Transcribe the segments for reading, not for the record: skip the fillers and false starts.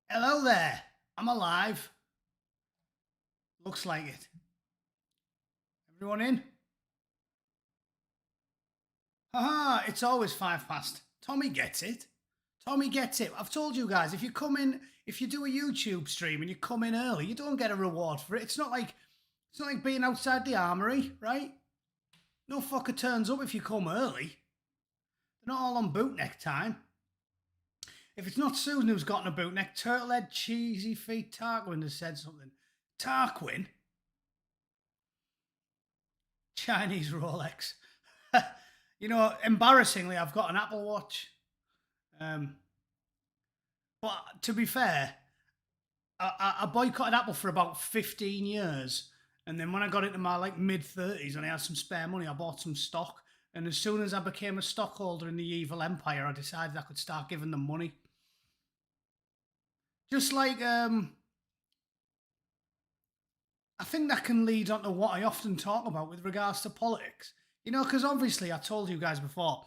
Hello there. I'm alive. Looks like it. Everyone in? Haha, it's always 5 past. Tommy gets it. Tommy gets it. I've told you guys, if you do a YouTube stream and you come in early, you don't get a reward for it. It's not like being outside the armory, right? No fucker turns up if you come early. They're not all on bootneck time. If it's not Susan who's gotten a bootneck, Turtlehead Cheesy Feet Tarquin has said something. Tarquin? Chinese Rolex. Embarrassingly, I've got an Apple Watch. Um, but to be fair, I boycotted Apple for about 15 years. And then when I got into my mid 30s and I had some spare money, I bought some stock. And as soon as I became a stockholder in the evil empire, I decided I could start giving them money. Just like, I think that can lead on to what I often talk about with regards to politics. Because obviously I told you guys before,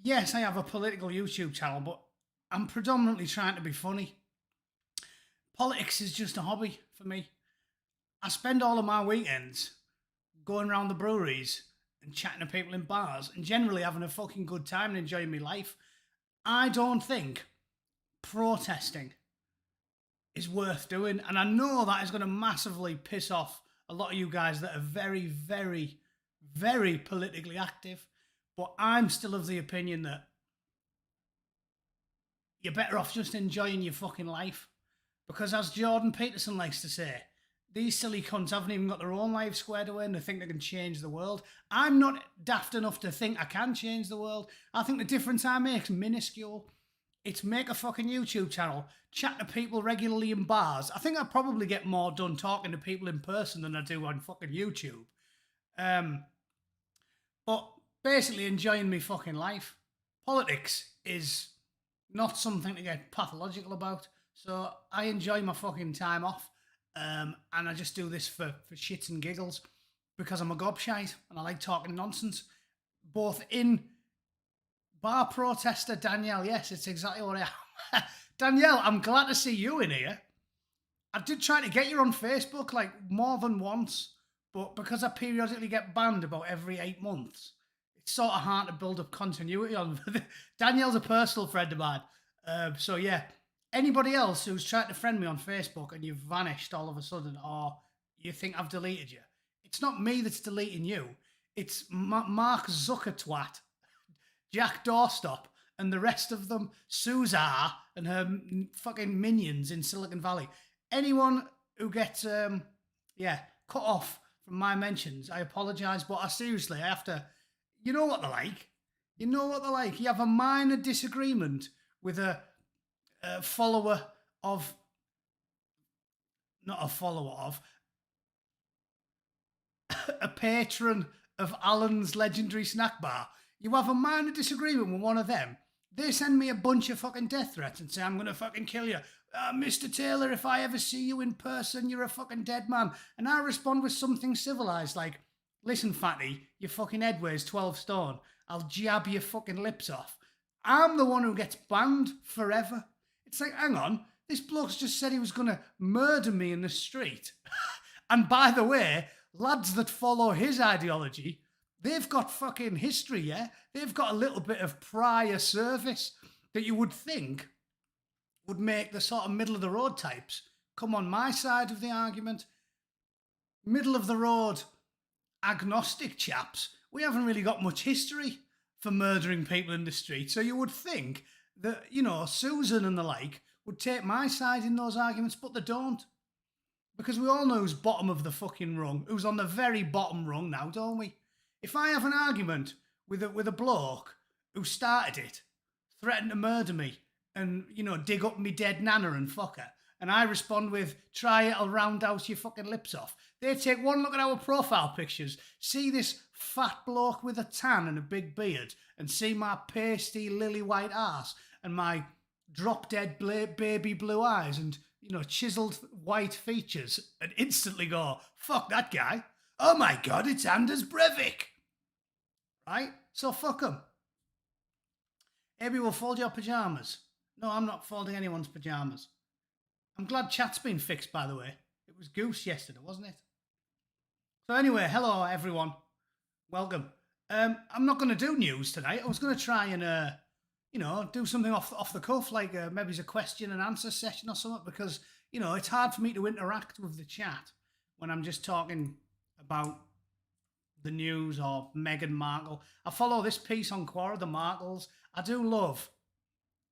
yes, I have a political YouTube channel, but I'm predominantly trying to be funny. Politics is just a hobby for me. I spend all of my weekends going around the breweries and chatting to people in bars and generally having a fucking good time and enjoying my life. I don't think protesting is worth doing. And I know that is going to massively piss off a lot of you guys that are very, very, very politically active. But I'm still of the opinion that you're better off just enjoying your fucking life. Because as Jordan Peterson likes to say, these silly cunts haven't even got their own life squared away and they think they can change the world. I'm not daft enough to think I can change the world. I think the difference I make is minuscule. It's make a fucking YouTube channel, chat to people regularly in bars. I think I probably get more done talking to people in person than I do on fucking YouTube. But basically enjoying me fucking life. Politics is not something to get pathological about. So I enjoy my fucking time off. And I just do this for shits and giggles because I'm a gobshite and I like talking nonsense. Both in bar protester Danielle, yes, it's exactly what I am. Danielle, I'm glad to see you in here. I did try to get you on Facebook like more than once, but because I periodically get banned about every 8 months, it's sort of hard to build up continuity on. Danielle's a personal friend of mine. So yeah, anybody else who's tried to friend me on Facebook and you've vanished all of a sudden, or you think I've deleted you, it's not me that's deleting you. It's Mark Zuckertwat, Jack Doorstop, and the rest of them, Suzar and her fucking minions in Silicon Valley. Anyone who gets, cut off from my mentions, I apologise, but I have to. You know what they're like. You know what they're like. You have a minor disagreement with a follower of, not a follower of, a patron of Alan's legendary snack bar. You have a minor disagreement with one of them. They send me a bunch of fucking death threats and say, I'm going to fucking kill you. Mr. Taylor, if I ever see you in person, you're a fucking dead man. And I respond with something civilised like, listen, fatty, your fucking head weighs 12 stone. I'll jab your fucking lips off. I'm the one who gets banned forever. It's like, hang on, this bloke's just said he was going to murder me in the street. And by the way, lads that follow his ideology, they've got fucking history, yeah? They've got a little bit of prior service that you would think would make the sort of middle of the road types come on my side of the argument. Middle of the road agnostic chaps, we haven't really got much history for murdering people in the street. So you would think that, Susan and the like would take my side in those arguments, but they don't. Because we all know who's bottom of the fucking rung, who's on the very bottom rung now, don't we? If I have an argument with a bloke who started it, threatened to murder me, and dig up me dead nana and fuck her, and I respond with, try it, I'll round out your fucking lips off. They take one look at our profile pictures, see this fat bloke with a tan and a big beard, and see my pasty lily white ass and my drop dead baby blue eyes and chiseled white features, and instantly go, fuck that guy. Oh my god, it's Anders Breivik. Right? So fuck him. Maybe we'll fold your pajamas. No, I'm not folding anyone's pajamas. I'm glad chat's been fixed, by the way. It was Goose yesterday, wasn't it? So anyway, hello everyone. Welcome. I'm not going to do news tonight. I was going to try and, do something off the cuff, like maybe it's a question and answer session or something, because it's hard for me to interact with the chat when I'm just talking about the news or Meghan Markle. I follow this piece on Quora, the Markles. I do love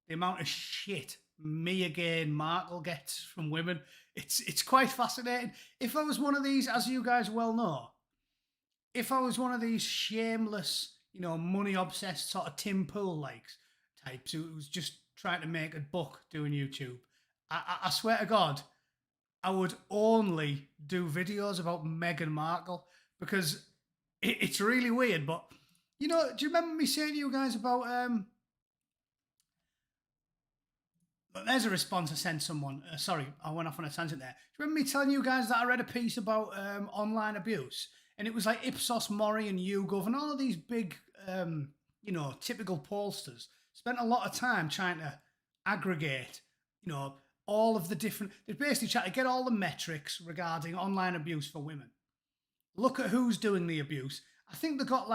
the amount of shit me again Markle gets from women. It's quite fascinating. If I was one of these, as you guys well know, if I was one of these shameless, money obsessed sort of Tim Pool likes types who was just trying to make a buck doing YouTube, I swear to God, I would only do videos about Meghan Markle because it's really weird. But do you remember me saying to you guys about there's a response I sent someone. Sorry, I went off on a tangent there. Do you remember me telling you guys that I read a piece about online abuse? And it was like Ipsos Mori and YouGov and all of these big, typical pollsters spent a lot of time trying to aggregate, all of the different. They basically trying to get all the metrics regarding online abuse for women. Look at who's doing the abuse. I think they got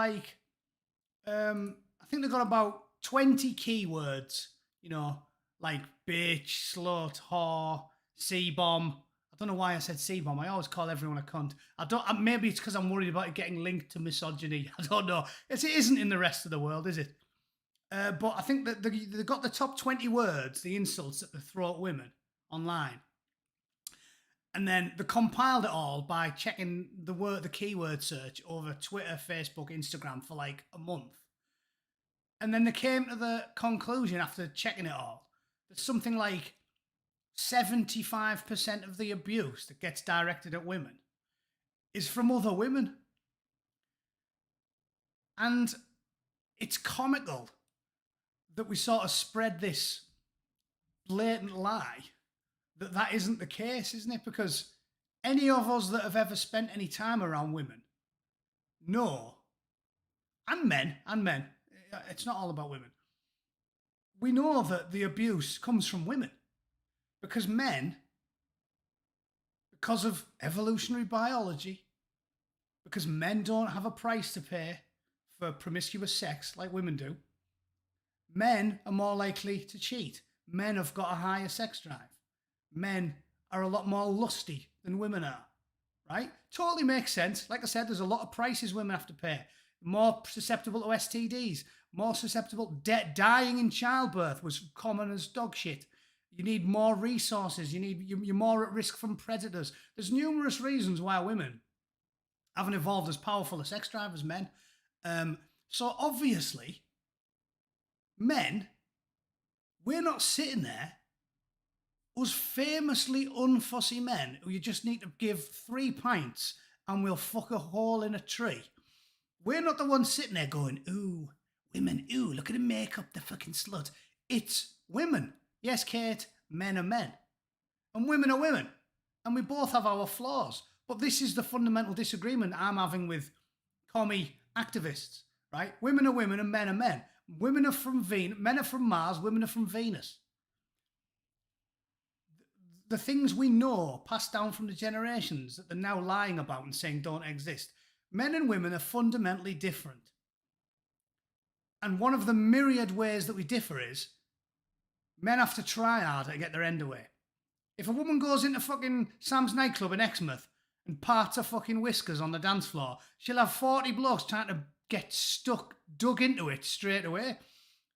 about 20 keywords, like bitch, slut, whore, C-bomb. I don't know why I said C-bomb. I always call everyone a cunt. Maybe it's because I'm worried about it getting linked to misogyny. I don't know. It isn't in the rest of the world, is it? But I think that they got the top 20 words, the insults that they throw at women online. And then they compiled it all by checking the keyword search over Twitter, Facebook, Instagram for like a month. And then they came to the conclusion after checking it all that something like 75% of the abuse that gets directed at women is from other women. And it's comical that we sort of spread this blatant lie that isn't the case, isn't it? Because any of us that have ever spent any time around women know, and men, it's not all about women, we know that the abuse comes from women. Because men, because of evolutionary biology, because men don't have a price to pay for promiscuous sex like women do, men are more likely to cheat. Men have got a higher sex drive. Men are a lot more lusty than women are, right? Totally makes sense. Like I said, there's a lot of prices women have to pay. More susceptible to STDs, more susceptible. Dying in childbirth was common as dog shit. You need more resources. You're more at risk from predators. There's numerous reasons why women haven't evolved as powerful a sex drive as men. So obviously, men, we're not sitting there, us famously unfussy men who you just need to give 3 pints and we'll fuck a hole in a tree. We're not the ones sitting there going, ooh, women, ooh, look at the makeup, the fucking slut. It's women. Yes, Kate, men are men. And women are women. And we both have our flaws. But this is the fundamental disagreement I'm having with commie activists, right? Women are women and men are men. Women are from Venus, men are from Mars, women are from Venus. The things we know passed down from the generations that they're now lying about and saying don't exist. Men and women are fundamentally different. And one of the myriad ways that we differ is men have to try harder to get their end away. If a woman goes into fucking Sam's nightclub in Exmouth and parts her fucking whiskers on the dance floor, she'll have 40 blokes trying to get dug into it straight away.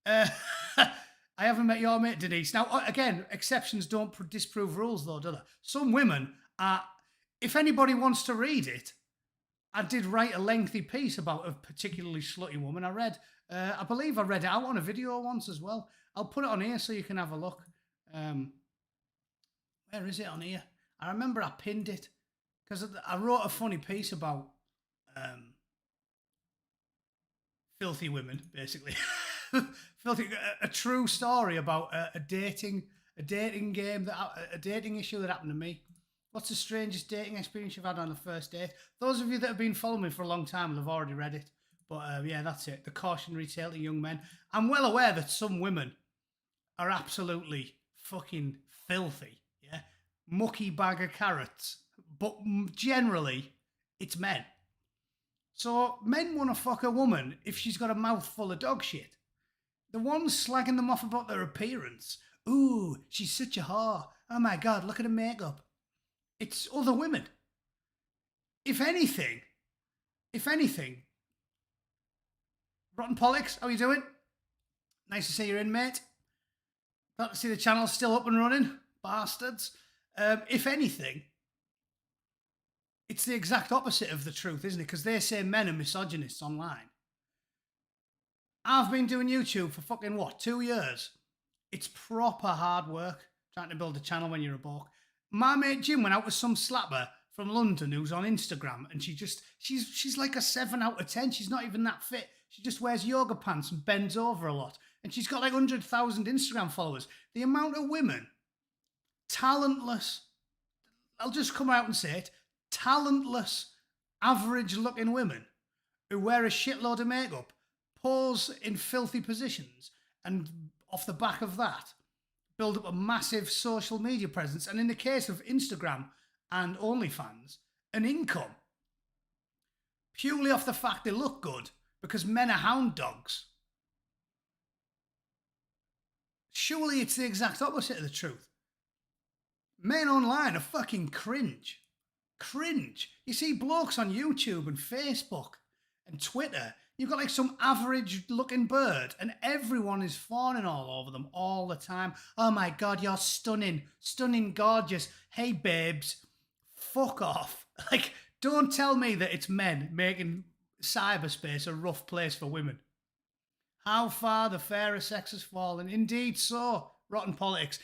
I haven't met your mate, Denise. Now, again, exceptions don't disprove rules, though, do they? Some women are, if anybody wants to read it, I did write a lengthy piece about a particularly slutty woman. I believe I read it out on a video once as well. I'll put it on here so you can have a look. Where is it on here? I remember I pinned it because I wrote a funny piece about filthy women, basically. Filthy, a true story about a dating game, a dating issue that happened to me. What's the strangest dating experience you've had on the first date? Those of you that have been following me for a long time will have already read it. But yeah, that's it. The cautionary tale to young men. I'm well aware that some women are absolutely fucking filthy. Yeah, mucky bag of carrots, but generally, it's men. So men want to fuck a woman if she's got a mouth full of dog shit. The ones slagging them off about their appearance. Ooh, she's such a whore. Oh my god, look at her makeup. It's other women. If anything, if anything, Rotten Politics, how you doing? Nice to see you're in, mate. Glad to see the channel's still up and running. Bastards. If anything, it's the exact opposite of the truth, isn't it? Because they say men are misogynists online. I've been doing YouTube for fucking what, 2 years? It's proper hard work trying to build a channel when you're a bloke. My mate Jim went out with some slapper from London who's on Instagram, and she's like a 7 out of 10. She's not even that fit. She just wears yoga pants and bends over a lot. And she's got like 100,000 Instagram followers. The amount of women, talentless, I'll just come out and say it, talentless, average looking women who wear a shitload of makeup, pose in filthy positions, and off the back of that, build up a massive social media presence. And in the case of Instagram and OnlyFans, an income. Purely off the fact they look good, because men are hound dogs. Surely it's the exact opposite of the truth. Men online are fucking cringe. Cringe. You see blokes on YouTube and Facebook and Twitter, you've got like some average looking bird and everyone is fawning all over them all the time. Oh my God, you're stunning. Stunning, gorgeous. Hey babes, fuck off. Like, don't tell me that it's men making cyberspace a rough place for women. How far the fairer sex has fallen. Indeed so, Rotten Politics.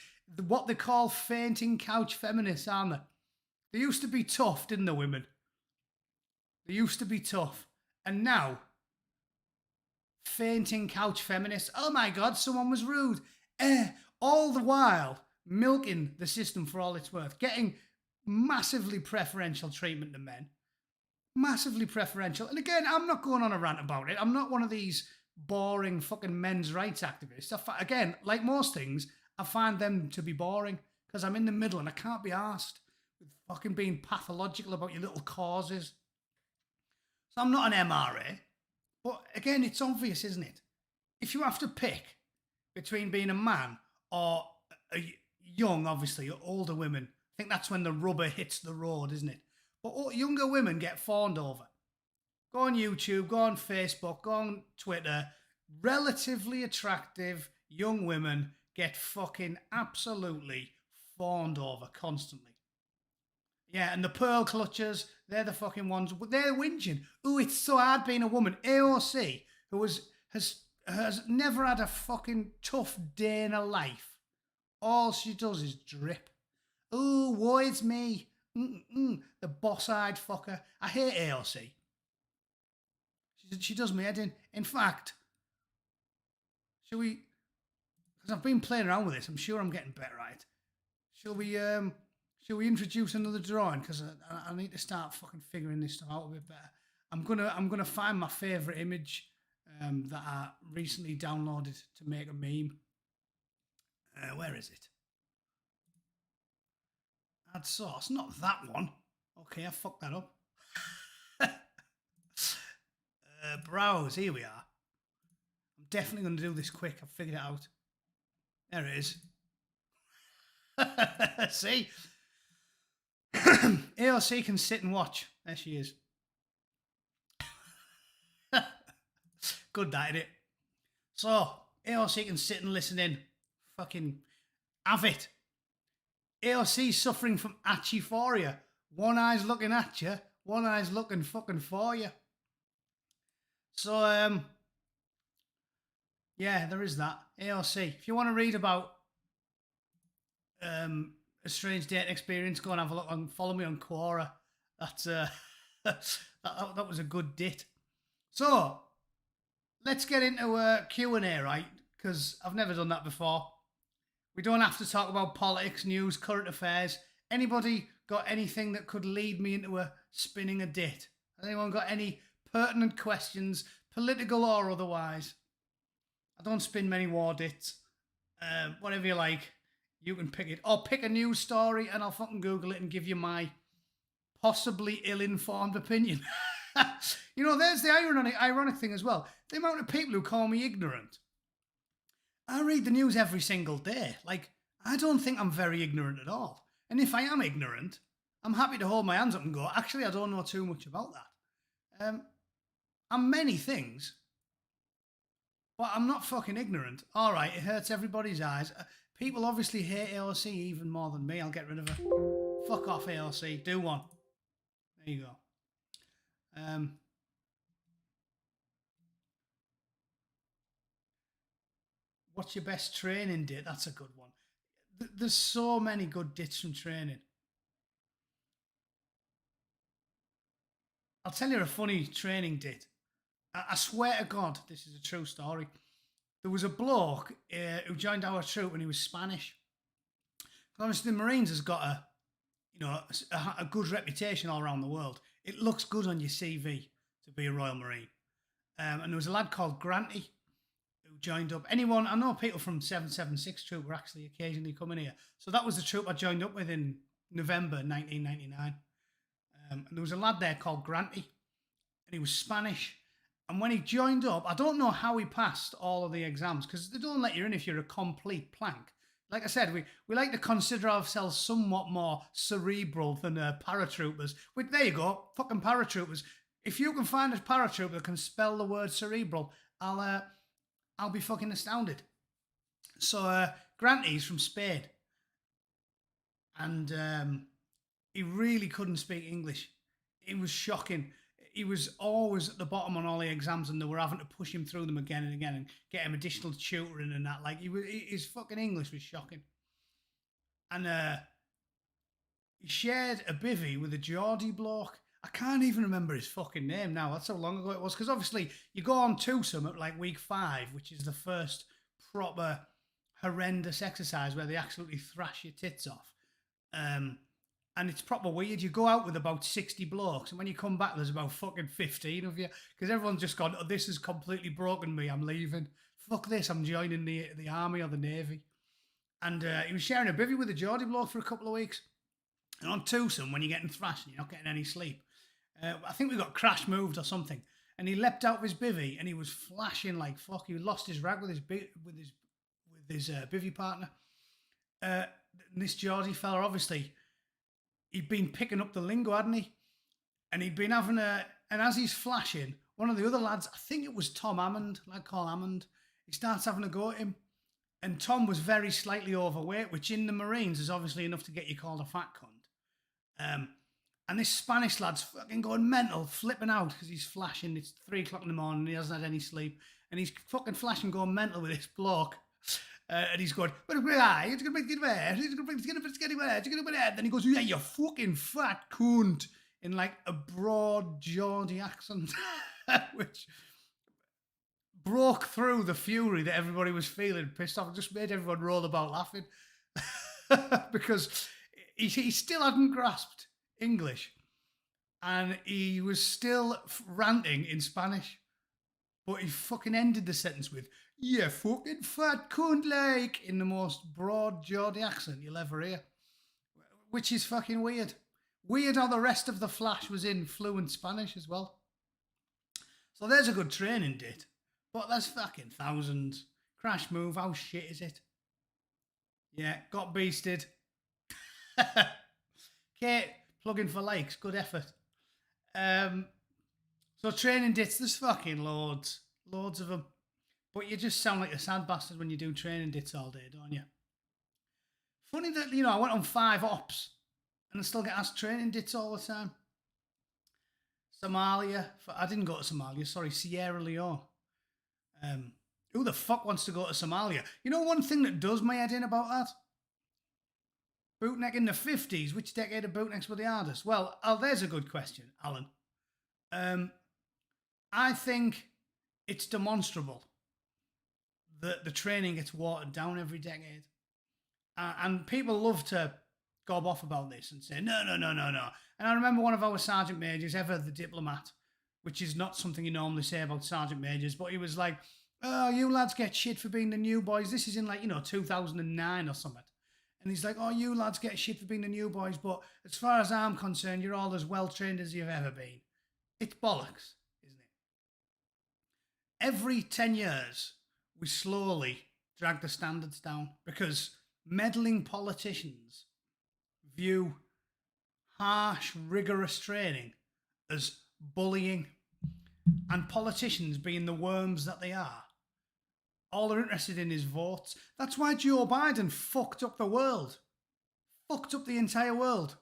What they call fainting couch feminists, aren't they? They used to be tough, didn't they, women? They used to be tough. And now, fainting couch feminists. Oh my God, someone was rude. All the while, milking the system for all it's worth. Getting massively preferential treatment to men. Massively preferential. And again, I'm not going on a rant about it. I'm not one of these boring fucking men's rights activists. Again, like most things, I find them to be boring because I'm in the middle and I can't be arsed with fucking being pathological about your little causes. So I'm not an MRA. But again, it's obvious, isn't it? If you have to pick between being a man or a young, obviously, older women, I think that's when the rubber hits the road, isn't it? But younger women get fawned over. Go on YouTube, go on Facebook, go on Twitter. Relatively attractive young women get fucking absolutely fawned over constantly. Yeah, and the pearl clutchers, they're the fucking ones. They're whinging. Ooh, it's so hard being a woman. AOC, who has never had a fucking tough day in her life. All she does is drip. Ooh, woe is me. The boss-eyed fucker. I hate AOC. She does me head in. In fact, shall we... Because I've been playing around with this. I'm sure I'm getting better at it. Shall we introduce another drawing? Because I need to start fucking figuring this stuff out a bit better. I'm gonna find my favourite image that I recently downloaded to make a meme. Where is it? Add source. Not that one. Okay, I fucked that up. Browse. Here we are. I'm definitely going to do this quick. I've figured it out. There it is. See? AOC can sit and watch. There she is. Good, that, innit? So, AOC can sit and listen in. Fucking have it. AOC's suffering from achiphoria. One eye's looking at you, one eye's looking fucking for you. So, yeah, there is that. AOC. If you want to read about a strange dating experience, go and have a look and follow me on Quora. That's that was a good dit. So, let's get into a Q&A, right? Because I've never done that before. We don't have to talk about politics, news, current affairs. Anybody got anything that could lead me into spinning a dit? Has anyone got any pertinent questions, political or otherwise? I don't spin many war dits. Whatever you like. You can pick it. Or pick a news story and I'll fucking Google it and give you my possibly ill-informed opinion. There's the ironic thing as well. The amount of people who call me ignorant. I read the news every single day. Like, I don't think I'm very ignorant at all. And if I am ignorant, I'm happy to hold my hands up and go, actually, I don't know too much about that. I'm many things, but I'm not fucking ignorant. All right, it hurts everybody's eyes. People obviously hate AOC even more than me. I'll get rid of her. Fuck off, AOC. Do one. There you go. What's your best training dit? That's a good one. There's so many good dits from training. I'll tell you a funny training dit. I swear to God, this is a true story. There was a bloke who joined our troop and he was Spanish. Obviously, the Marines has got a good reputation all around the world. It looks good on your CV to be a Royal Marine. And there was a lad called Granty who joined up. I know people from 776 troop were actually occasionally coming here. So that was the troop I joined up with in November 1999. And there was a lad there called Granty, and he was Spanish. And when he joined up, I don't know how he passed all of the exams, because they don't let you in if you're a complete plank. Like I said, we like to consider ourselves somewhat more cerebral than paratroopers. Which, there you go, fucking paratroopers. If you can find a paratrooper that can spell the word cerebral, I'll be fucking astounded. So Granty's from Spain, and he really couldn't speak English. It was shocking. He was always at the bottom on all the exams, and they were having to push him through them again and again and get him additional tutoring and that. Like, his fucking English was shocking. And he shared a bivvy with a Geordie bloke. I can't even remember his fucking name now. That's how long ago it was. Because obviously you go on twosome at like week 5, which is the first proper horrendous exercise where they absolutely thrash your tits off. And it's proper weird. You go out with about 60 blokes, and when you come back, there's about fucking 15 of you, because everyone's just gone, oh, this has completely broken me, I'm leaving. Fuck this, I'm joining the army or the navy. And he was sharing a bivvy with a Geordie bloke for a couple of weeks. And on twosome, when you're getting thrashed and you're not getting any sleep, I think we got crash moved or something. And he leapt out of his bivvy, and he was flashing like fuck. He lost his rag with his bivvy partner. This Geordie fella, obviously, he'd been picking up the lingo, hadn't he? And he'd been having and as he's flashing, one of the other lads, I think it was Tom Hammond, lad called Hammond, he starts having a go at him. And Tom was very slightly overweight, which in the Marines is obviously enough to get you called a fat cunt. And this Spanish lad's fucking going mental, flipping out because he's flashing. It's 3 o'clock in the morning, and he hasn't had any sleep. And he's fucking flashing, going mental with this bloke. And he's going, it's going to get where? It's going to where? Then he goes, yeah, you fucking fat cunt, in like a broad Geordie accent, which broke through the fury that everybody was feeling, pissed off, and just made everyone roll about laughing. Because he still hadn't grasped English, and he was still ranting in Spanish, but he fucking ended the sentence with, "You fucking fat cunt," like, in the most broad Geordie accent you'll ever hear, which is fucking weird. Weird how the rest of the flash was in fluent Spanish as well. So there's a good training dit, but there's fucking thousands. Crash move, how shit is it? Yeah, got beasted. Kate, plugging for likes, good effort. So training dits, there's fucking loads of them. But you just sound like a sad bastard when you do training dits all day, don't you? Funny that, I went on 5 ops and I still get asked training dits all the time. Somalia, I didn't go to Somalia, sorry, Sierra Leone. Who the fuck wants to go to Somalia? You know one thing that does my head in about that? Bootneck in the 50s, which decade of bootnecks were the hardest? Well, there's a good question, Alan. I think it's demonstrable that the training gets watered down every decade. And people love to gob off about this and say, no. And I remember one of our sergeant majors, ever the diplomat, which is not something you normally say about sergeant majors, but he was like, oh, you lads get shit for being the new boys. This is in 2009 or something. And he's like, oh, you lads get shit for being the new boys, but as far as I'm concerned, you're all as well trained as you've ever been. It's bollocks, isn't it? Every 10 years, we slowly drag the standards down because meddling politicians view harsh, rigorous training as bullying, and politicians being the worms that they are, all they're interested in is votes. That's why Joe Biden fucked up the world. Fucked up the entire world.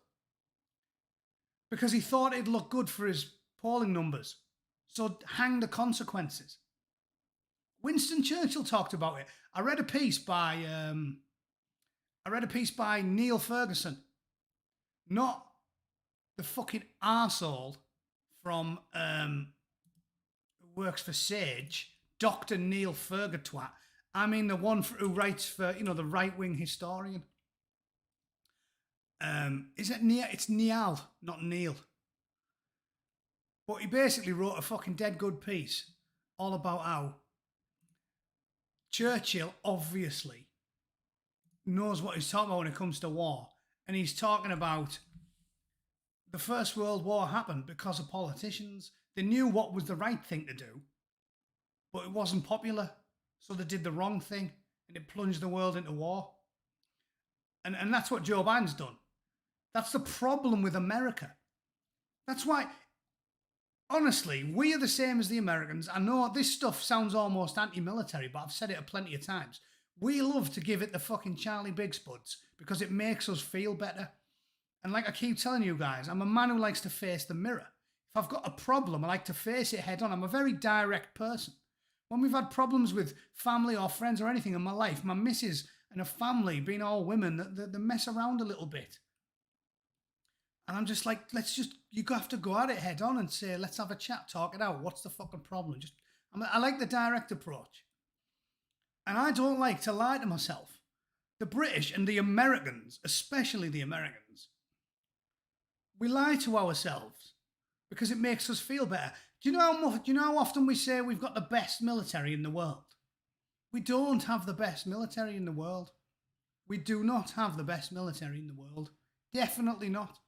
Because he thought it'd look good for his polling numbers. So hang the consequences. Winston Churchill talked about it. I read a piece by Neil Ferguson. Not the fucking arsehole from who works for Sage, Dr. Neil Fergatwat. I mean the one who writes for, the right-wing historian. Is it Neil? It's Niall, not Neil. But he basically wrote a fucking dead good piece all about how Churchill obviously knows what he's talking about when it comes to war. And he's talking about the First World War happened because of politicians. They knew what was the right thing to do, but it wasn't popular. So they did the wrong thing and it plunged the world into war. And that's what Joe Biden's done. That's the problem with America. That's why, honestly, we are the same as the Americans. I know this stuff sounds almost anti-military, but I've said it plenty of times. We love to give it the fucking Charlie Big Spuds because it makes us feel better. And like I keep telling you guys, I'm a man who likes to face the mirror. If I've got a problem, I like to face it head on. I'm a very direct person. When we've had problems with family or friends or anything in my life, my missus and a family being all women, they mess around a little bit. And I'm just like, you have to go at it head on and say, let's have a chat, talk it out. What's the fucking problem? I like the direct approach. And I don't like to lie to myself. The British and the Americans, especially the Americans, we lie to ourselves because it makes us feel better. Do you know how often we say we've got the best military in the world? We don't have the best military in the world. We do not have the best military in the world. Definitely not.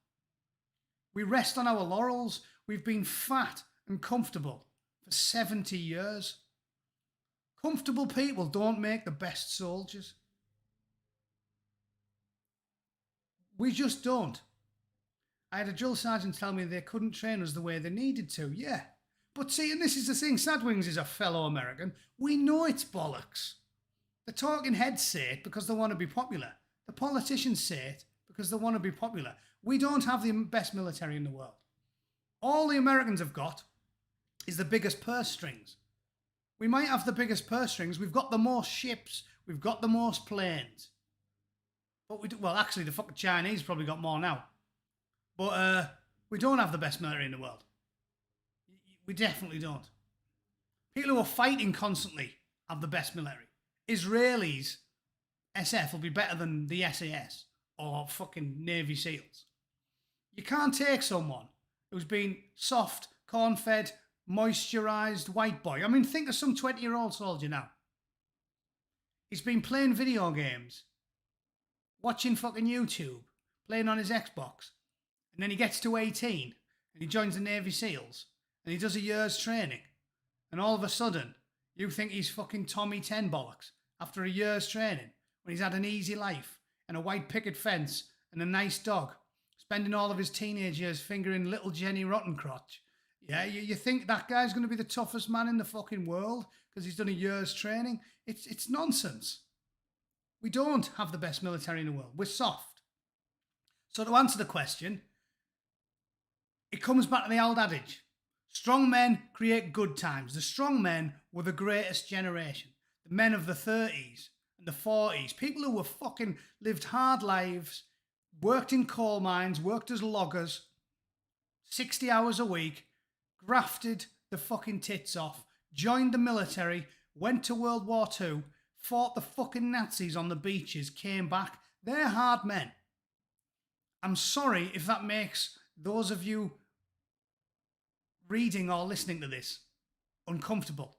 We rest on our laurels. We've been fat and comfortable for 70 years. Comfortable people don't make the best soldiers. We just don't. I had a drill sergeant tell me they couldn't train us the way they needed to. Yeah. But see, and this is the thing, Sadwings is a fellow American. We know it's bollocks. The talking heads say it because they want to be popular. The politicians say it because they want to be popular. We don't have the best military in the world. All the Americans have got is the biggest purse strings. We might have the biggest purse strings. We've got the most ships. We've got the most planes. But actually, the fucking Chinese probably got more now. But we don't have the best military in the world. We definitely don't. People who are fighting constantly have the best military. Israelis, SF will be better than the SAS or fucking Navy SEALs. You can't take someone who's been soft, corn-fed, moisturised white boy. I mean, think of some 20-year-old soldier now. He's been playing video games, watching fucking YouTube, playing on his Xbox, and then he gets to 18 and he joins the Navy SEALs and he does a year's training, and all of a sudden you think he's fucking Tommy 10 bollocks after a year's training when he's had an easy life and a white picket fence and a nice dog, spending all of his teenage years fingering little Jenny Rottencrotch. Yeah, you think that guy's going to be the toughest man in the fucking world because he's done a year's training? It's nonsense. We don't have the best military in the world. We're soft. So to answer the question, it comes back to the old adage. Strong men create good times. The strong men were the greatest generation. The men of the 30s and the 40s. People who were fucking lived hard lives, worked in coal mines, worked as loggers, 60 hours a week, grafted the fucking tits off, joined the military, went to World War II, fought the fucking Nazis on the beaches, came back. They're hard men. I'm sorry if that makes those of you reading or listening to this uncomfortable.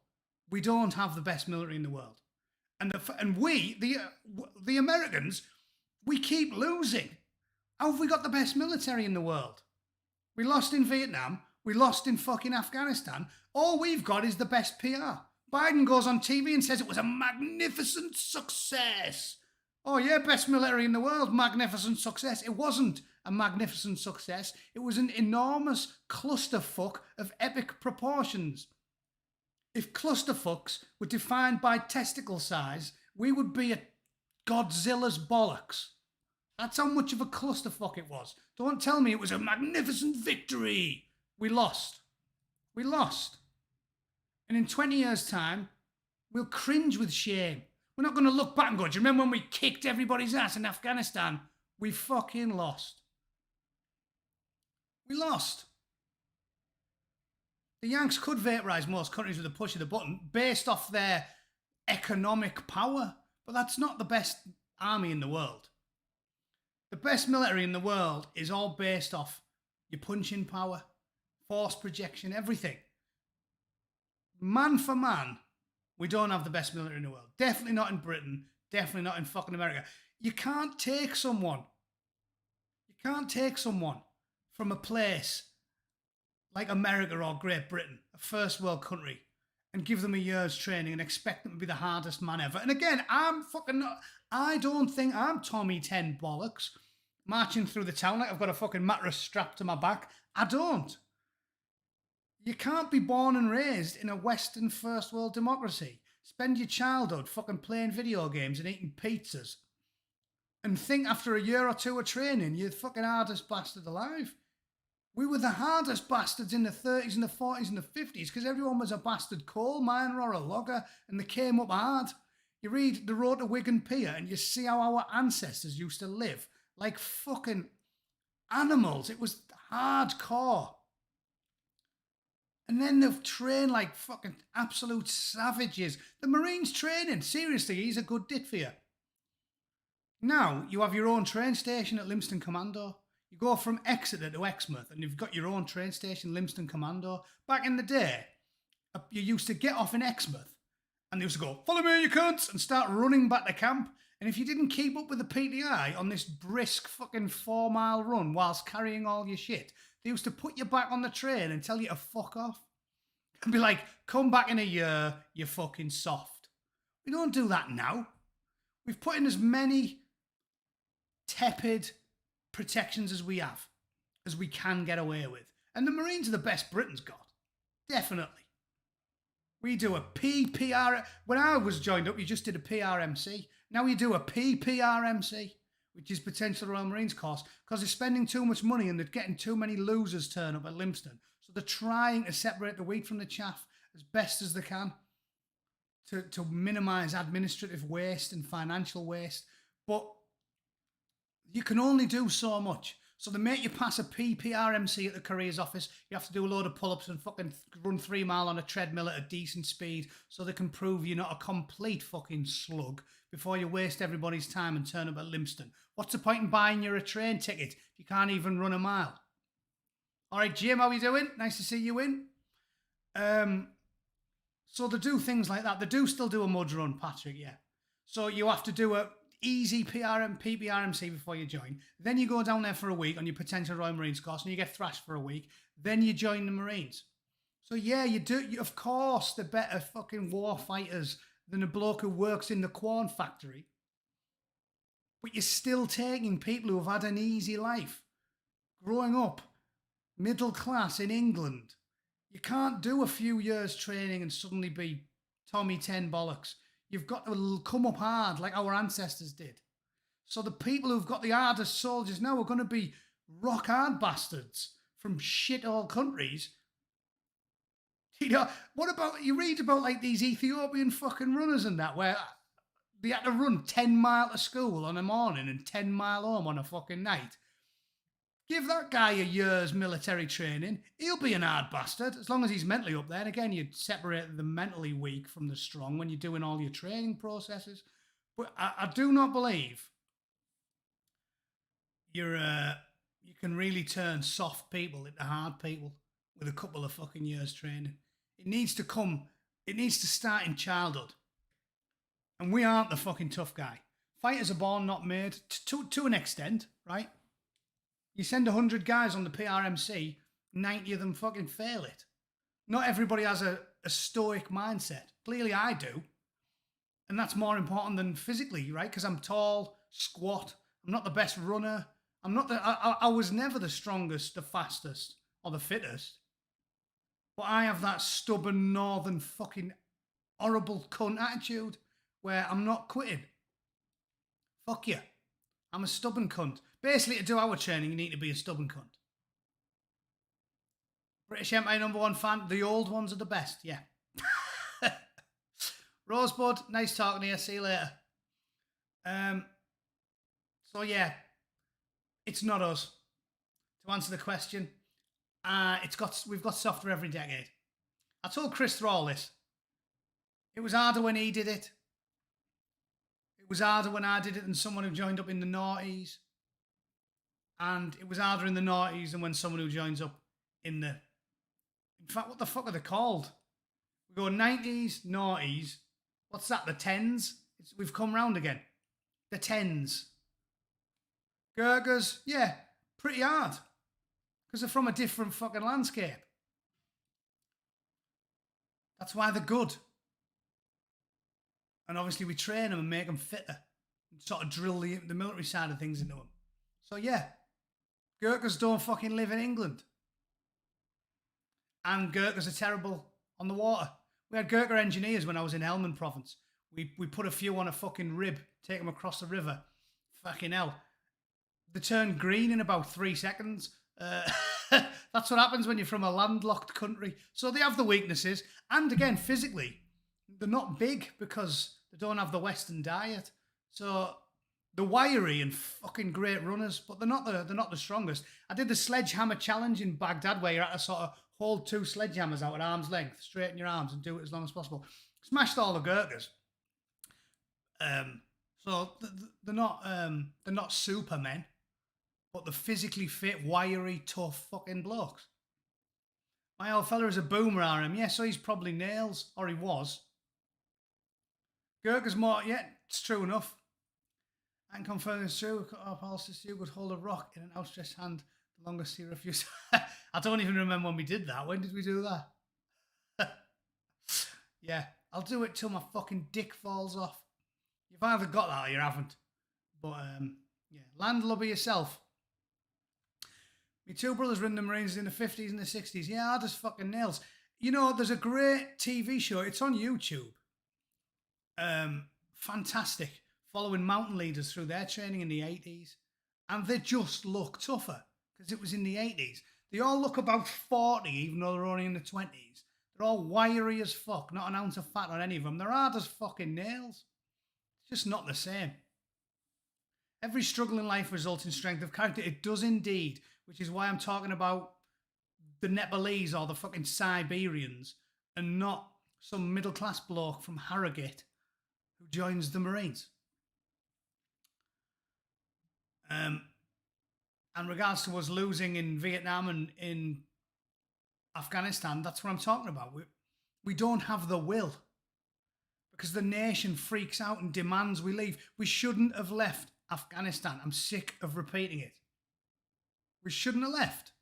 We don't have the best military in the world. And we, the Americans, We keep losing. How have we got the best military in the world? We lost in Vietnam. We lost in fucking Afghanistan. All we've got is the best PR. Biden goes on TV and says it was a magnificent success. Oh, yeah, best military in the world, magnificent success. It wasn't a magnificent success. It was an enormous clusterfuck of epic proportions. If clusterfucks were defined by testicle size, we would be at Godzilla's bollocks. That's how much of a clusterfuck it was. Don't tell me it was a magnificent victory. We lost. We lost. And in 20 years' time, we'll cringe with shame. We're not going to look back and go, do you remember when we kicked everybody's ass in Afghanistan? We fucking lost. We lost. The Yanks could vaporise most countries with a push of the button based off their economic power, but that's not the best army in the world. The best military in the world is all based off your punching power, force projection, everything. Man for man, we don't have the best military in the world. Definitely not in Britain. Definitely not in fucking America. You can't take someone. You can't take someone from a place like America or Great Britain, a first world country, and give them a year's training and expect them to be the hardest man ever. And again, I don't think I'm Tommy 10 bollocks marching through the town like I've got a fucking mattress strapped to my back. I don't. You can't be born and raised in a Western first world democracy, spend your childhood fucking playing video games and eating pizzas, and think after a year or two of training you're the fucking hardest bastard alive. We were the hardest bastards in the 30s and the 40s and the 50s because everyone was a bastard coal miner or a logger and they came up hard. You read The Road to Wigan Pier and you see how our ancestors used to live like fucking animals. It was hardcore. And then they've trained like fucking absolute savages. The Marines training, seriously, he's a good dit for you. Now, you have your own train station at Lympstone Commando. You go from Exeter to Exmouth and you've got your own train station, Lympstone Commando. Back in the day, you used to get off in Exmouth and they used to go, follow me, you cunts, and start running back to camp. And if you didn't keep up with the PTI on this brisk fucking 4-mile run whilst carrying all your shit, they used to put you back on the train and tell you to fuck off. And be like, come back in a year, you're fucking soft. We don't do that now. We've put in as many tepid protections as we have, as we can get away with. And the Marines are the best Britain's got. Definitely. We do a PPR. When I was joined up, you just did a PRMC. Now you do a PPRMC, which is Potential Royal Marines course, because they're spending too much money and they're getting too many losers turn up at Lympstone. So they're trying to separate the wheat from the chaff as best as they can to minimise administrative waste and financial waste. But you can only do so much. So they make you pass a PPRMC at the careers office. You have to do a load of pull-ups and fucking run 3 mile on a treadmill at a decent speed so they can prove you're not a complete fucking slug before you waste everybody's time and turn up at Lympstone. What's the point in buying you a train ticket if you can't even run a mile? All right, Jim, how are you doing? Nice to see you in. So they do things like that. They do still do a mud run, Patrick, yeah. So you have to do a easy PPRMC before you join. Then you go down there for a week on your Potential Royal Marines course and you get thrashed for a week. Then you join the Marines. So yeah, you do. Of course, they're better fucking war fighters than a bloke who works in the corn factory. But you're still taking people who have had an easy life. Growing up, middle class in England. You can't do a few years training and suddenly be Tommy 10 bollocks. You've got to come up hard like our ancestors did. So the people who've got the hardest soldiers now are going to be rock hard bastards from shit all countries. You know, what about, you read about like these Ethiopian fucking runners and that, where they had to run 10 mile to school on a morning and 10 mile home on a fucking night. Give that guy a year's military training. He'll be an hard bastard, as long as he's mentally up there. And again, you separate the mentally weak from the strong when you're doing all your training processes. But I do not believe you can really turn soft people into hard people with a couple of fucking years training. It needs to start in childhood. And we aren't the fucking tough guy. Fighters are born, not made, to an extent, right? You send 100 guys on the PRMC, 90 of them fucking fail it. Not everybody has a stoic mindset. Clearly I do. And that's more important than physically, right? Because I'm tall, squat, I'm not the best runner. I'm not I was never the strongest, the fastest, or the fittest. But I have that stubborn northern fucking horrible cunt attitude where I'm not quitting. Fuck you. I'm a stubborn cunt. Basically, to do our training, you need to be a stubborn cunt. British Empire #1 fan. The old ones are the best, yeah. Rosebud, nice talking to you. See you later. So yeah, it's not us. To answer the question, we've got softer every decade. I told Chris Thrall this. It was harder when he did it. It was harder when I did it than someone who joined up in the noughties. And it was harder in the noughties than when someone who joins up in the... In fact, what the fuck are they called? We go 90s, noughties. What's that, the 10s? We've come round again. The 10s. Gurkhas, yeah, pretty hard. Because they're from a different fucking landscape. That's why they're good. And obviously we train them and make them fitter. And sort of drill the military side of things into them. So yeah, Gurkhas don't fucking live in England. And Gurkhas are terrible on the water. We had Gurkha engineers when I was in Helmand province. We put a few on a fucking rib, take them across the river. Fucking hell. They turn green in about 3 seconds. That's what happens when you're from a landlocked country. So they have the weaknesses. And again, physically, they're not big because they don't have the Western diet. So they're wiry and fucking great runners, but they're not the strongest. I did the sledgehammer challenge in Baghdad where you had to sort of hold 2 sledgehammers out at arm's length, straighten your arms and do it as long as possible. Smashed all the Gurkhas. So they're not supermen, but they're physically fit, wiry, tough fucking blokes. My old fella is a boomer RM. Yeah, so he's probably nails, or he was. Gurkha's more, yeah, it's true enough. I can confirm it's true. Our pulse you could hold a rock in an outstretched hand the longest he refused. I don't even remember when we did that. When did we do that? Yeah, I'll do it till my fucking dick falls off. You've either got that or you haven't. But yeah, landlubber yourself. My 2 brothers were in the Marines in the 50s and the 60s. Yeah, hard as fucking nails. You know, there's a great TV show. It's on YouTube. Fantastic. Following mountain leaders through their training in the 80s. And they just look tougher because it was in the 80s. They all look about 40, even though they're only in the 20s. They're all wiry as fuck. Not an ounce of fat on any of them. They're hard as fucking nails. It's just not the same. Every struggle in life results in strength of character. It does indeed, which is why I'm talking about the Nepalese or the fucking Siberians and not some middle-class bloke from Harrogate who joins the Marines. And regards to us losing in Vietnam and in Afghanistan, that's what I'm talking about. We don't have the will because the nation freaks out and demands we leave. We shouldn't have left Afghanistan. I'm sick of repeating it. We shouldn't have left.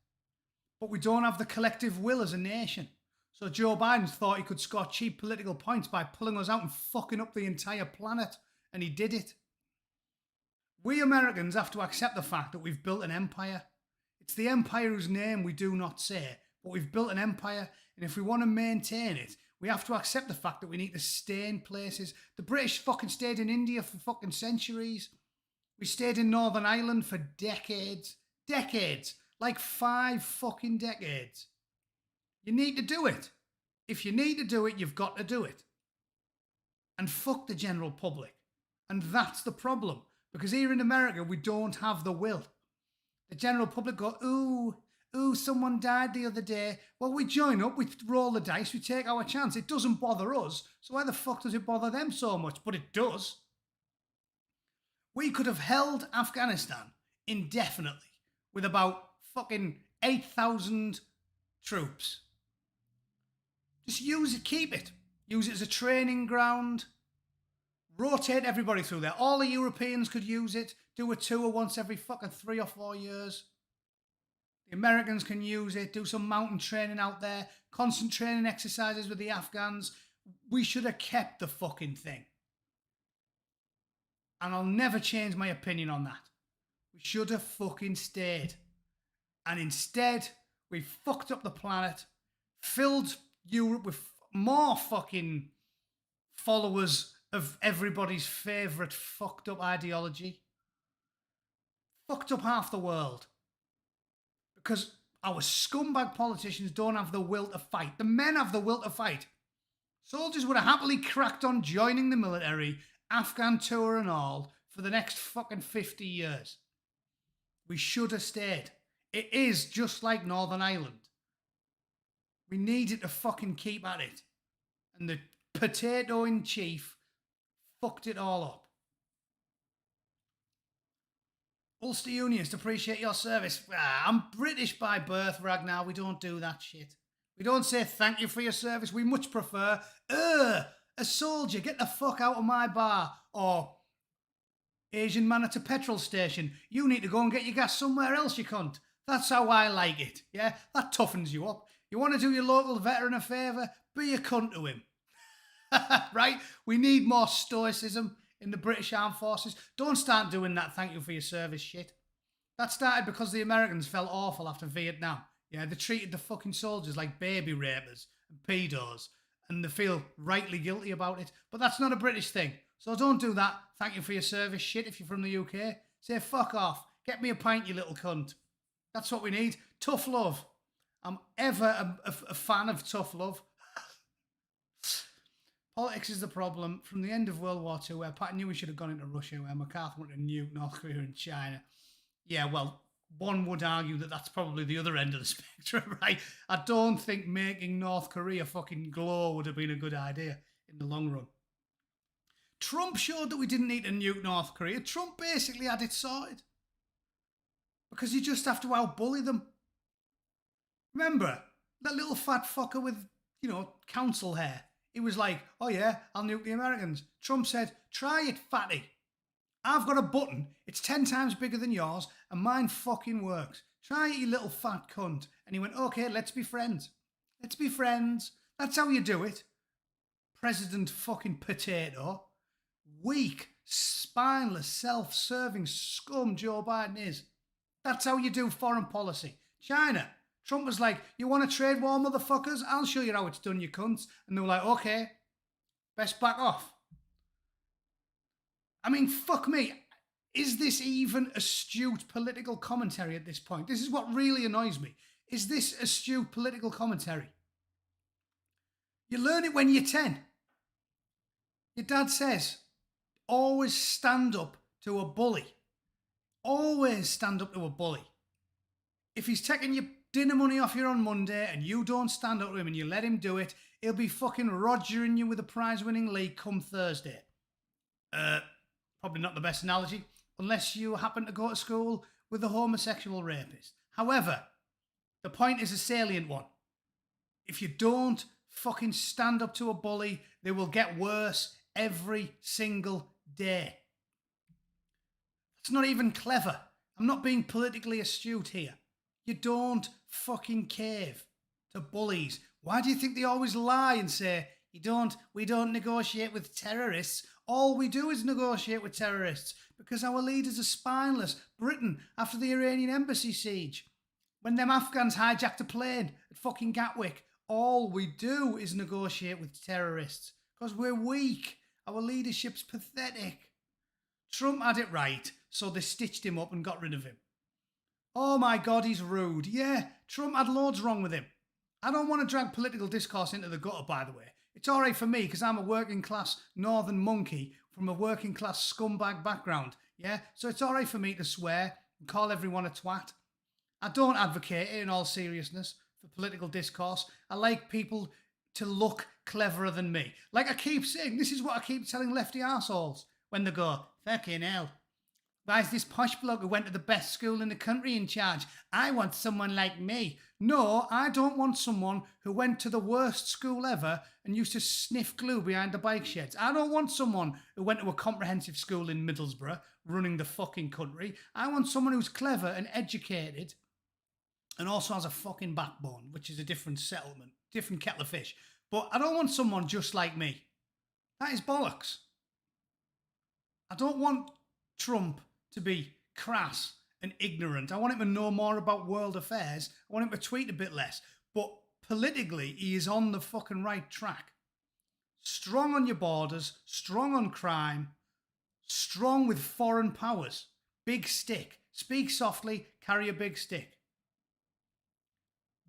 But we don't have the collective will as a nation. So Joe Biden thought he could score cheap political points by pulling us out and fucking up the entire planet. And he did it. We Americans have to accept the fact that we've built an empire. It's the empire whose name we do not say, but we've built an empire, and if we want to maintain it, we have to accept the fact that we need to stay in places. The British fucking stayed in India for fucking centuries. We stayed in Northern Ireland for decades. Decades. Like 5 fucking decades. You need to do it. If you need to do it, you've got to do it. And fuck the general public. And that's the problem. Because here in America, we don't have the will. The general public go, ooh, someone died the other day. Well, we join up, we roll the dice, we take our chance. It doesn't bother us. So why the fuck does it bother them so much? But it does. We could have held Afghanistan indefinitely with about fucking 8,000 troops. Just use it, keep it. Use it as a training ground. Rotate everybody through there. All the Europeans could use it. Do a tour once every fucking 3 or 4 years. The Americans can use it. Do some mountain training out there. Constant training exercises with the Afghans. We should have kept the fucking thing. And I'll never change my opinion on that. We should have fucking stayed. And instead, we fucked up the planet, filled Europe with more fucking followers of everybody's favourite fucked up ideology. Fucked up half the world. Because our scumbag politicians don't have the will to fight. The men have the will to fight. Soldiers would have happily cracked on joining the military, Afghan tour and all, for the next fucking 50 years. We should have stayed. It is just like Northern Ireland. We needed to fucking keep at it. And the potato in chief fucked it all up. Ulster Unionists appreciate your service. I'm British by birth, Ragnar. We don't do that shit. We don't say thank you for your service. We much prefer, a soldier, get the fuck out of my bar. Or, Asian man at a petrol station, you need to go and get your gas somewhere else, you cunt. That's how I like it, yeah? That toughens you up. You want to do your local veteran a favour? Be a cunt to him. Right? We need more stoicism in the British Armed Forces. Don't start doing that thank you for your service shit. That started because the Americans felt awful after Vietnam. Yeah, they treated the fucking soldiers like baby rapers and pedos, and they feel rightly guilty about it. But that's not a British thing. So don't do that thank you for your service shit if you're from the UK. Say fuck off. Get me a pint, you little cunt. That's what we need. Tough love. I'm ever a fan of tough love. Politics is the problem. From the end of World War II, where Pat knew we should have gone into Russia, where MacArthur wanted to nuke North Korea and China. Yeah, well, one would argue that that's probably the other end of the spectrum, right? I don't think making North Korea fucking glow would have been a good idea in the long run. Trump showed that we didn't need to nuke North Korea. Trump basically had it sorted. Because you just have to outbully them. Remember, that little fat fucker with, council hair. He was like, oh yeah, I'll nuke the Americans. Trump said, try it, fatty. I've got a button, it's 10 times bigger than yours, and mine fucking works. Try it, you little fat cunt. And he went, okay, let's be friends. Let's be friends. That's how you do it. President fucking potato. Weak, spineless, self-serving scum Joe Biden is. That's how you do foreign policy. China. Trump was like, you want a trade war, motherfuckers? I'll show you how it's done, you cunts. And they were like, okay, best back off. I mean, fuck me. Is this even astute political commentary at this point? This is what really annoys me. Is this astute political commentary? You learn it when you're 10. Your dad says, always stand up to a bully. Always stand up to a bully. If he's taking your dinner money off you on Monday and you don't stand up to him and you let him do it, he'll be fucking rogering you with a prize-winning league come Thursday. Probably not the best analogy, unless you happen to go to school with a homosexual rapist. However, the point is a salient one. If you don't fucking stand up to a bully, they will get worse every single day. It's not even clever. I'm not being politically astute here. You don't fucking cave to bullies. Why do you think they always lie and say, we don't negotiate with terrorists? All we do is negotiate with terrorists because our leaders are spineless. Britain, after the Iranian embassy siege, when them Afghans hijacked a plane at fucking Gatwick, all we do is negotiate with terrorists because we're weak. Our leadership's pathetic. Trump had it right, so they stitched him up and got rid of him. Oh my God, he's rude. Yeah, Trump had loads wrong with him. I don't want to drag political discourse into the gutter, by the way. It's all right for me because I'm a working class northern monkey from a working class scumbag background. Yeah, so it's all right for me to swear and call everyone a twat. I don't advocate it in all seriousness for political discourse. I like people to look cleverer than me. Like I keep saying, this is what I keep telling lefty arseholes when they go, fucking hell. Why is this posh bloke who went to the best school in the country in charge? I want someone like me. No, I don't want someone who went to the worst school ever and used to sniff glue behind the bike sheds. I don't want someone who went to a comprehensive school in Middlesbrough running the fucking country. I want someone who's clever and educated and also has a fucking backbone, which is a different settlement, different kettle of fish. But I don't want someone just like me. That is bollocks. I don't want Trump to be crass and ignorant. I want him to know more about world affairs. I want him to tweet a bit less. But politically, he is on the fucking right track. Strong on your borders, strong on crime, strong with foreign powers. Big stick. Speak softly, carry a big stick.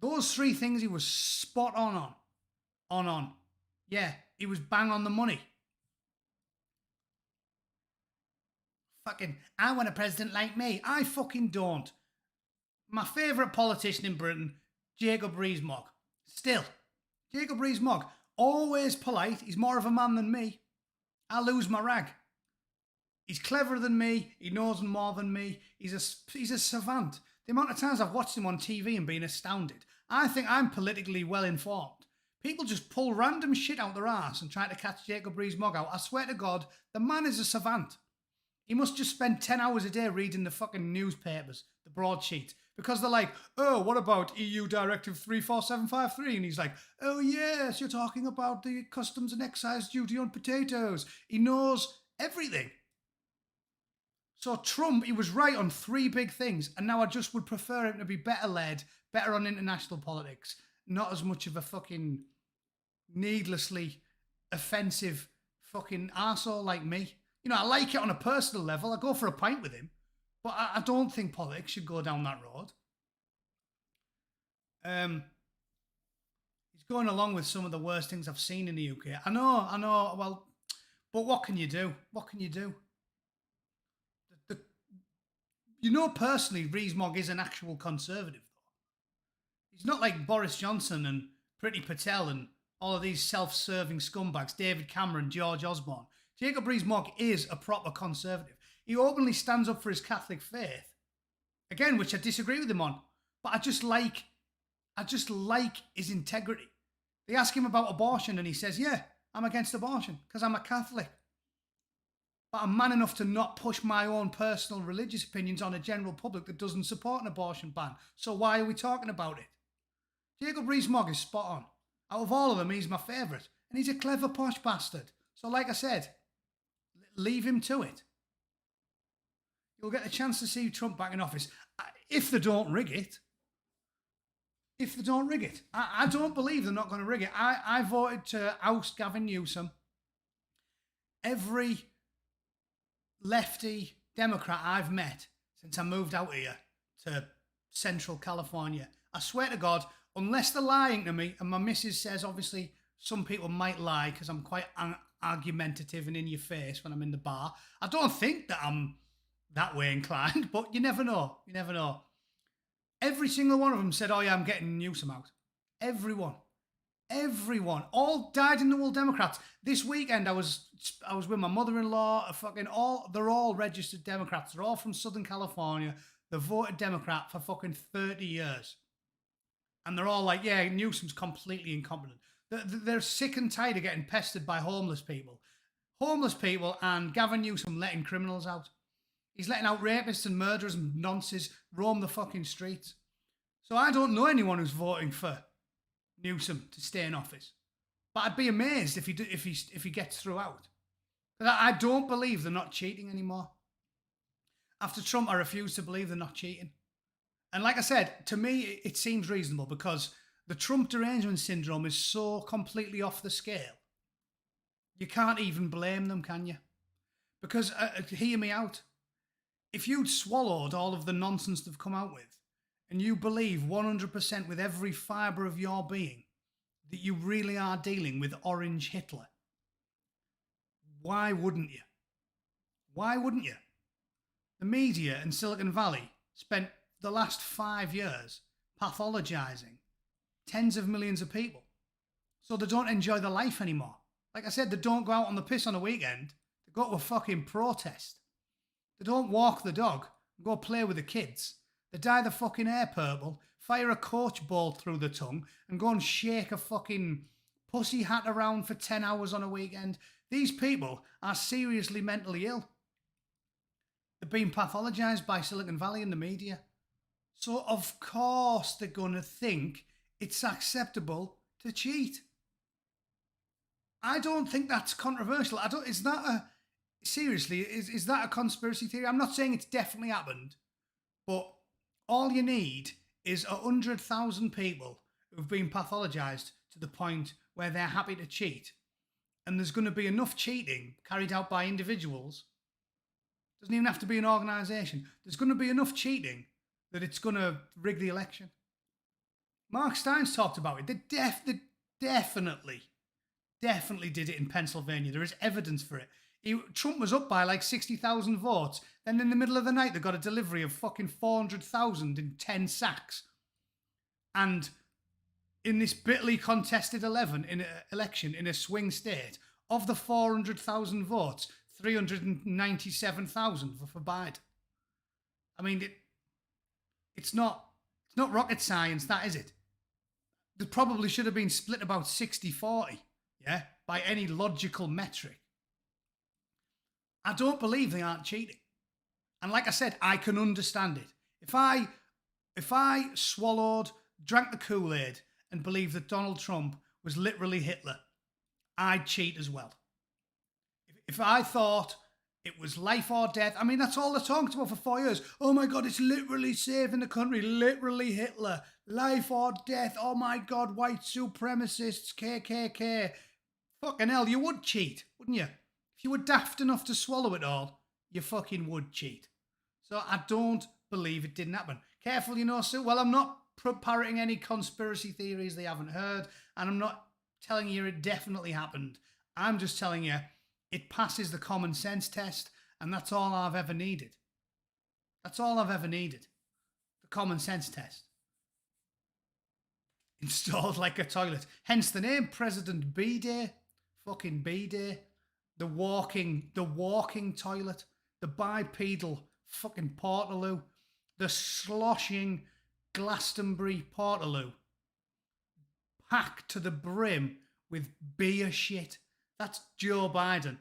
Those three things he was spot on. On. Yeah, he was bang on the money. Fucking, I want a president like me. I fucking don't. My favourite politician in Britain, Jacob Rees-Mogg. Still, Jacob Rees-Mogg, always polite. He's more of a man than me. I lose my rag. He's cleverer than me. He knows more than me. He's a savant. The amount of times I've watched him on TV and been astounded. I think I'm politically well informed. People just pull random shit out their arse and try to catch Jacob Rees-Mogg out. I swear to God, the man is a savant. He must just spend 10 hours a day reading the fucking newspapers, the broadsheet, because they're like, oh, what about EU Directive 34753? And he's like, oh, yes, you're talking about the customs and excise duty on potatoes. He knows everything. So Trump, he was right on three big things, and now I just would prefer him to be better led, better on international politics, not as much of a fucking needlessly offensive fucking arsehole like me. You know, I like it on a personal level. I go for a pint with him. But I don't think politics should go down that road. He's going along with some of the worst things I've seen in the UK. I know. Well, but what can you do? What can you do? You know, personally, Rees-Mogg is an actual conservative, though. He's not like Boris Johnson and Priti Patel and all of these self-serving scumbags, David Cameron, George Osborne. Jacob Rees-Mogg is a proper conservative. He openly stands up for his Catholic faith. Again, which I disagree with him on. But I just like his integrity. They ask him about abortion and he says, yeah, I'm against abortion because I'm a Catholic. But I'm man enough to not push my own personal religious opinions on a general public that doesn't support an abortion ban. So why are we talking about it? Jacob Rees-Mogg is spot on. Out of all of them, he's my favourite. And he's a clever posh bastard. So like I said, leave him to it. You'll get a chance to see Trump back in office. If they don't rig it. I don't believe they're not going to rig it. I voted to oust Gavin Newsom. Every lefty Democrat I've met since I moved out here to Central California, I swear to God, unless they're lying to me, and my missus says obviously some people might lie because I'm quite argumentative and in your face when I'm in the bar. I don't think that I'm that way inclined, but you never know. You never know. Every single one of them said, oh yeah, I'm getting Newsom out. Everyone. All dyed-in-the-wool Democrats. This weekend I was with my mother-in-law, they're all registered Democrats. They're all from Southern California. They've voted Democrat for fucking 30 years. And they're all like, yeah, Newsom's completely incompetent. They're sick and tired of getting pestered by homeless people. Homeless people and Gavin Newsom letting criminals out. He's letting out rapists and murderers and nonces roam the fucking streets. So I don't know anyone who's voting for Newsom to stay in office. But I'd be amazed if he gets through out. But I don't believe they're not cheating anymore. After Trump, I refuse to believe they're not cheating. And like I said, to me, it seems reasonable because the Trump derangement syndrome is so completely off the scale. You can't even blame them, can you? Because, hear me out. If you'd swallowed all of the nonsense they've come out with, and you believe 100% with every fibre of your being that you really are dealing with Orange Hitler, why wouldn't you? Why wouldn't you? The media in Silicon Valley spent the last 5 years pathologizing tens of millions of people so they don't enjoy their life anymore. Like I said, they don't go out on the piss on a weekend. They go to a fucking protest. They don't walk the dog and go play with the kids. They dye the fucking hair purple, fire a coach ball through the tongue, and go and shake a fucking pussy hat around for 10 hours on a weekend. These people are seriously mentally ill. They're being pathologised by Silicon Valley and the media. So, of course, they're going to think it's acceptable to cheat. I don't think that's controversial. Is that a. Seriously, is that a conspiracy theory? I'm not saying it's definitely happened, but all you need is 100,000 people who've been pathologised to the point where they're happy to cheat. And there's going to be enough cheating carried out by individuals. Doesn't even have to be an organisation. There's going to be enough cheating that it's going to rig the election. Mark Stein's talked about it. They definitely did it in Pennsylvania. There is evidence for it. Trump was up by like 60,000 votes. Then in the middle of the night, they got a delivery of fucking 400,000 in 10 sacks. And in this bitterly contested election in a swing state, of the 400,000 votes, 397,000 were for Biden. I mean, it's not rocket science, that is it? There probably should have been split about 60-40, yeah, by any logical metric. I don't believe they aren't cheating. And like I said, I can understand it. If I swallowed, drank the Kool-Aid and believed that Donald Trump was literally Hitler, I'd cheat as well. If I thought it was life or death, I mean, that's all they talked about for 4 years. Oh my God, it's literally saving the country, literally Hitler, life or death. Oh my God, white supremacists, KKK. Fucking hell, you would cheat, wouldn't you? If you were daft enough to swallow it all, you fucking would cheat. So I don't believe it didn't happen. Careful, Sue. Well, I'm not parroting any conspiracy theories they haven't heard, and I'm not telling you it definitely happened. I'm just telling you it passes the common sense test, and that's all I've ever needed. That's all I've ever needed. The common sense test. Installed like a toilet. Hence the name President B-Day. Fucking B-Day. The walking toilet, the bipedal fucking Portaloo, the sloshing Glastonbury Portaloo, packed to the brim with beer shit. That's Joe Biden,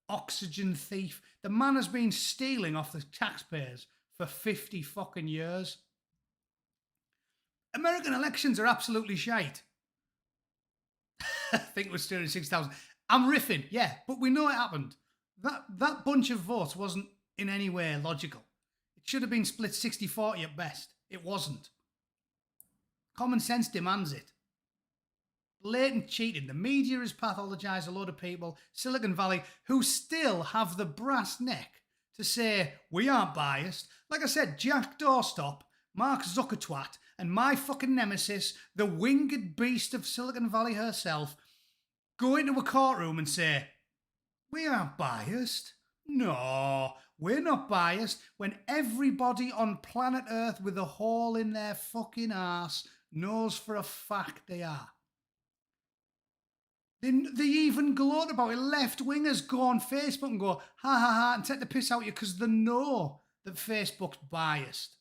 oxygen thief. The man has been stealing off the taxpayers for 50 fucking years. American elections are absolutely shite. I think it was 206,000. I'm riffing, yeah, but we know it happened. That bunch of votes wasn't in any way logical. It should have been split 60-40 at best. It wasn't. Common sense demands it. Blatant cheating. The media has pathologised a load of people, Silicon Valley, who still have the brass neck to say, we aren't biased. Like I said, Jack Doorstop, Mark Zuckertwat, and my fucking nemesis, the winged beast of Silicon Valley herself, go into a courtroom and say, we aren't biased. No, we're not biased, when everybody on planet Earth with a hole in their fucking arse knows for a fact they are. They even gloat about it. Left-wingers go on Facebook and go, ha ha ha, and take the piss out of you because they know that Facebook's biased.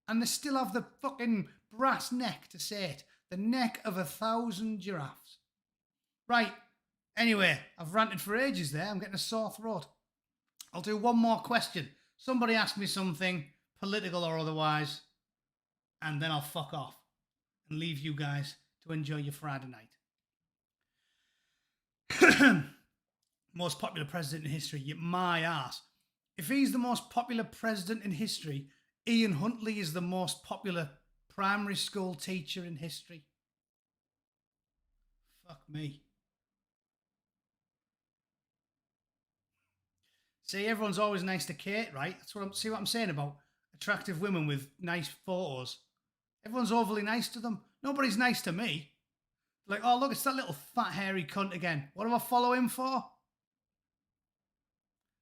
And they still have the fucking brass neck to say it. The neck of 1,000 giraffes. Right, anyway, I've ranted for ages there. I'm getting a sore throat. I'll do one more question. Somebody ask me something, political or otherwise, and then I'll fuck off and leave you guys to enjoy your Friday night. Most popular president in history, my ass. If he's the most popular president in history, Ian Huntley is the most popular primary school teacher in history. Fuck me. See, everyone's always nice to Kate, right? See what I'm saying about attractive women with nice photos. Everyone's overly nice to them. Nobody's nice to me. Like, oh, look, it's that little fat, hairy cunt again. What do I follow him for?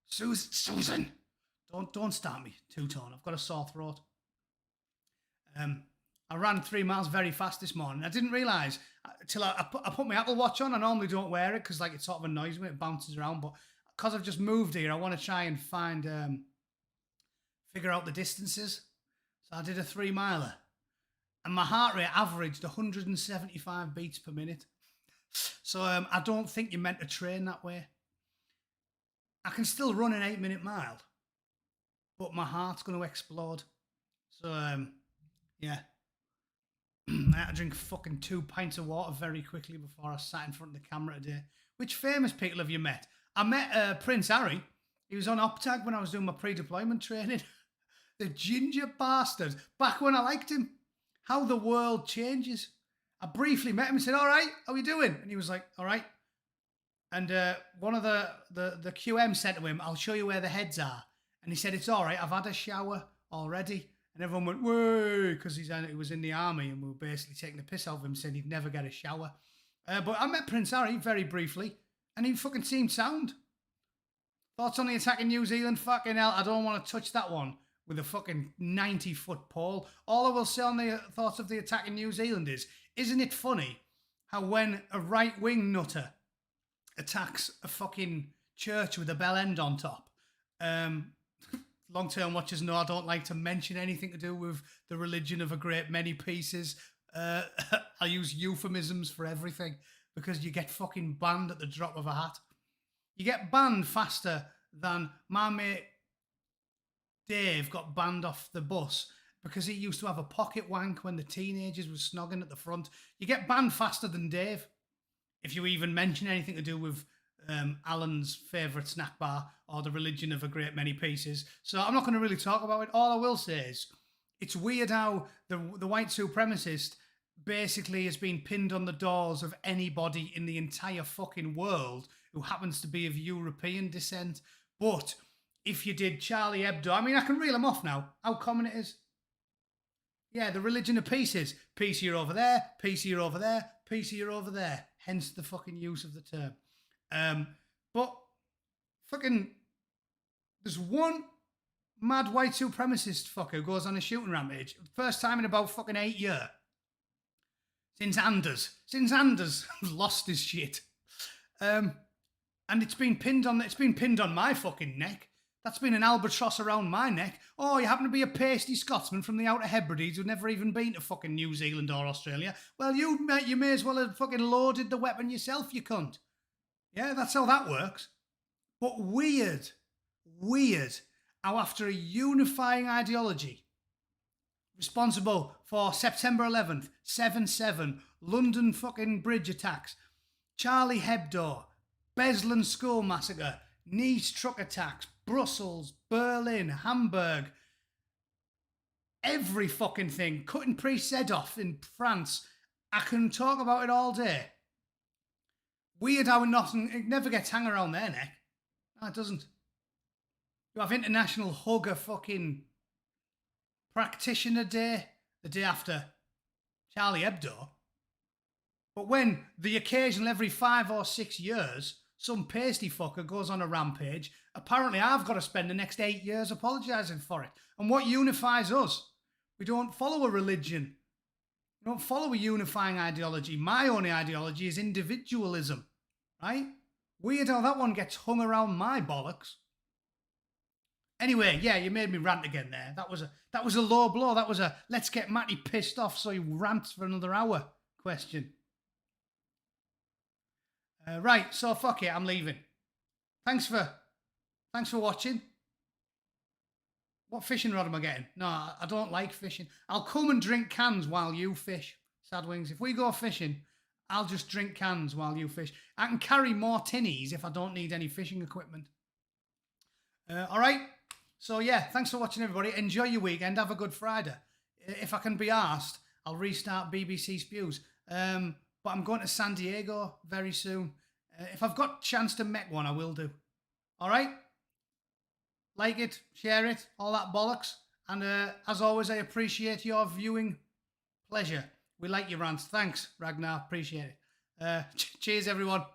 Susan. Don't start me, two-tone. I've got a sore throat. I ran 3 miles very fast this morning. I didn't realise till I put my Apple Watch on. I normally don't wear it because like it sort of annoys me. It bounces around. But because I've just moved here, I want to try and find figure out the distances. So I did a 3 miler, and my heart rate averaged 175 beats per minute. So I don't think you're meant to train that way. I can still run an 8-minute mile, but my heart's going to explode. So yeah. I had to drink fucking 2 pints of water very quickly before I sat in front of the camera today. Which famous people have you met? I met Prince Harry. He was on Optag when I was doing my pre-deployment training. The ginger bastard. Back when I liked him. How the world changes. I briefly met him and said, all right, how are you doing? And he was like, all right. And one of the QM said to him, I'll show you where the heads are. And he said, it's all right, I've had a shower already. And everyone went, whoa, because he was in the army and we were basically taking the piss out of him, saying he'd never get a shower. But I met Prince Harry very briefly, and he fucking seemed sound. Thoughts on the attack in New Zealand? Fucking hell, I don't want to touch that one with a fucking 90-foot pole. All I will say on the thoughts of the attack in New Zealand is, isn't it funny how when a right-wing nutter attacks a fucking church with a bell end on top, long-term watchers know I don't like to mention anything to do with the religion of a great many pieces. I use euphemisms for everything because you get fucking banned at the drop of a hat. You get banned faster than my mate Dave got banned off the bus because he used to have a pocket wank when the teenagers were snogging at the front. You get banned faster than Dave if you even mention anything to do with Alan's favourite snack bar or the religion of a great many pieces. So I'm not going to really talk about it. All I will say is it's weird how the white supremacist basically has been pinned on the doors of anybody in the entire fucking world who happens to be of European descent. But if you did Charlie Hebdo, I mean, I can reel them off now, how common it is. Yeah, the religion of pieces. Piece here over there, piece here over there, piece here over there. Hence the fucking use of the term. But fucking, there's one mad white supremacist fucker who goes on a shooting rampage. First time in about fucking 8 years. Since Anders lost his shit. And it's been pinned on my fucking neck. That's been an albatross around my neck. Oh, you happen to be a pasty Scotsman from the Outer Hebrides who've never even been to fucking New Zealand or Australia. Well, you may as well have fucking loaded the weapon yourself, you cunt. Yeah, that's how that works. But weird how after a unifying ideology responsible for September 11th, 7/7, London fucking bridge attacks, Charlie Hebdo, Beslan school massacre, Nice truck attacks, Brussels, Berlin, Hamburg, every fucking thing, cutting priests' head off in France. I can talk about it all day. Weird how it never gets hung around their neck. No, it doesn't. You have International Hugger fucking Practitioner Day, the day after Charlie Hebdo. But when the occasional every 5 or 6 years, some pasty fucker goes on a rampage, apparently I've got to spend the next 8 years apologising for it. And what unifies us? We don't follow a religion. We don't follow a unifying ideology. My only ideology is individualism, right? Weird how that one gets hung around my bollocks. Anyway, yeah, you made me rant again there. That was a low blow. That was a let's get Matty pissed off so he rants for another hour question. Right, so fuck it, I'm leaving. Thanks for watching. What fishing rod am I getting? No, I don't like fishing. I'll come and drink cans while you fish, Sad Wings. If we go fishing, I'll just drink cans while you fish. I can carry more tinnies if I don't need any fishing equipment. All right. So yeah, thanks for watching, everybody. Enjoy your weekend. Have a good Friday. If I can be asked, I'll restart BBC Spews. But I'm going to San Diego very soon. If I've got a chance to make one, I will do. All right? Like it, share it, all that bollocks. And as always, I appreciate your viewing pleasure. We like your rants. Thanks, Ragnar. Appreciate it. Cheers, everyone.